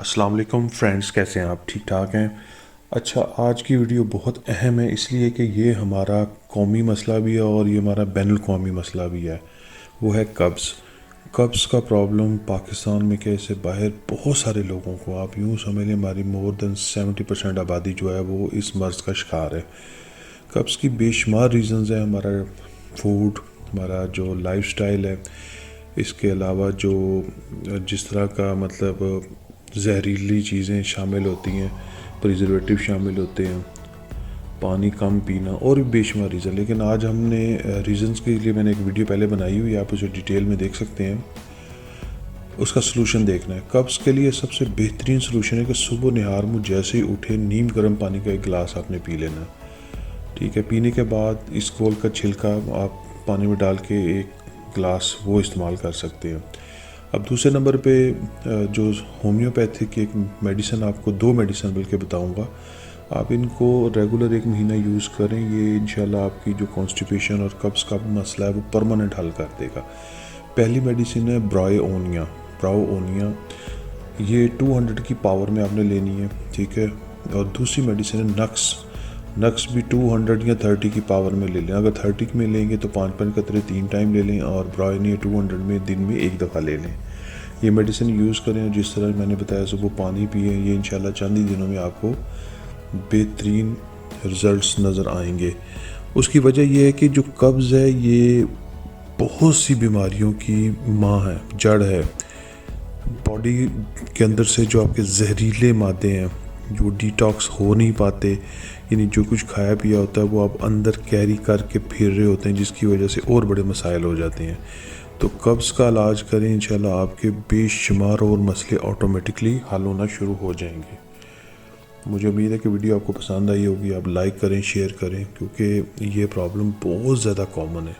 السلام علیکم فرینڈز، کیسے ہیں آپ؟ ٹھیک ٹھاک ہیں؟ اچھا، آج کی ویڈیو بہت اہم ہے، اس لیے کہ یہ ہمارا قومی مسئلہ بھی ہے اور یہ ہمارا بین الاقوامی مسئلہ بھی ہے۔ وہ ہے قبض کا پرابلم پاکستان میں، کہ اسے باہر بہت سارے لوگوں کو، آپ یوں سمجھ لیں ہماری مور دین 70% آبادی جو ہے وہ اس مرض کا شکار ہے۔ قبض کی بے شمار ریزنز ہیں، ہمارا فوڈ، ہمارا جو لائف سٹائل ہے، اس کے علاوہ جو جس طرح کا مطلب زہریلی چیزیں شامل ہوتی ہیں، پریزرویٹو شامل ہوتے ہیں، پانی کم پینا، اور بھی بے شمار ریزن۔ لیکن آج ہم نے ریزنز کے لیے میں نے ایک ویڈیو پہلے بنائی ہوئی ہے، آپ اسے ڈیٹیل میں دیکھ سکتے ہیں۔ اس کا سلوشن دیکھنا ہے۔ قبض کے لیے سب سے بہترین سلوشن ہے کہ صبح نہار منہ جیسے ہی اٹھے نیم گرم پانی کا ایک گلاس آپ نے پی لینا، ٹھیک ہے؟ پینے کے بعد اس کول کا چھلکا آپ پانی میں ڈال کے ایک گلاس وہ استعمال کر سکتے ہیں۔ اب دوسرے نمبر پہ جو ہومیوپیتھک ایک میڈیسن، آپ کو 2 میڈیسن بلکہ بتاؤں گا، آپ ان کو ریگولر 1 مہینہ یوز کریں، یہ انشاءاللہ آپ کی جو کانسٹیپیشن اور قبض کا مسئلہ ہے وہ پرماننٹ حل کر دے گا۔ پہلی میڈیسن ہے براؤ اونیا، یہ 200 کی پاور میں آپ نے لینی ہے، ٹھیک ہے؟ اور دوسری میڈیسن ہے نکس بھی 200 یا 30 کی پاور میں لے لیں۔ اگر 30 میں لیں گے تو 5 قطرے 3 ٹائم لے لیں، اور براؤ 200 میں دن میں 1 دفعہ لے لیں۔ یہ میڈیسن یوز کریں، جس طرح میں نے بتایا صبح پانی پئیں، یہ انشاءاللہ چند ہی دنوں میں آپ کو بہترین رزلٹس نظر آئیں گے۔ اس کی وجہ یہ ہے کہ جو قبض ہے یہ بہت سی بیماریوں کی ماں ہے، جڑ ہے۔ باڈی کے اندر سے جو آپ کے زہریلے مادے ہیں جو ڈیٹاکس ہو نہیں پاتے، یعنی جو کچھ کھایا پیا ہوتا ہے وہ آپ اندر کیری کر کے پھر رہے ہوتے ہیں، جس کی وجہ سے اور بڑے مسائل ہو جاتے ہیں۔ تو قبض کا علاج کریں، انشاءاللہ آپ کے بے شمار اور مسئلے آٹومیٹکلی حل ہونا شروع ہو جائیں گے۔ مجھے امید ہے کہ ویڈیو آپ کو پسند آئی ہوگی، آپ لائک کریں، شیئر کریں، کیونکہ یہ پرابلم بہت زیادہ کامن ہے۔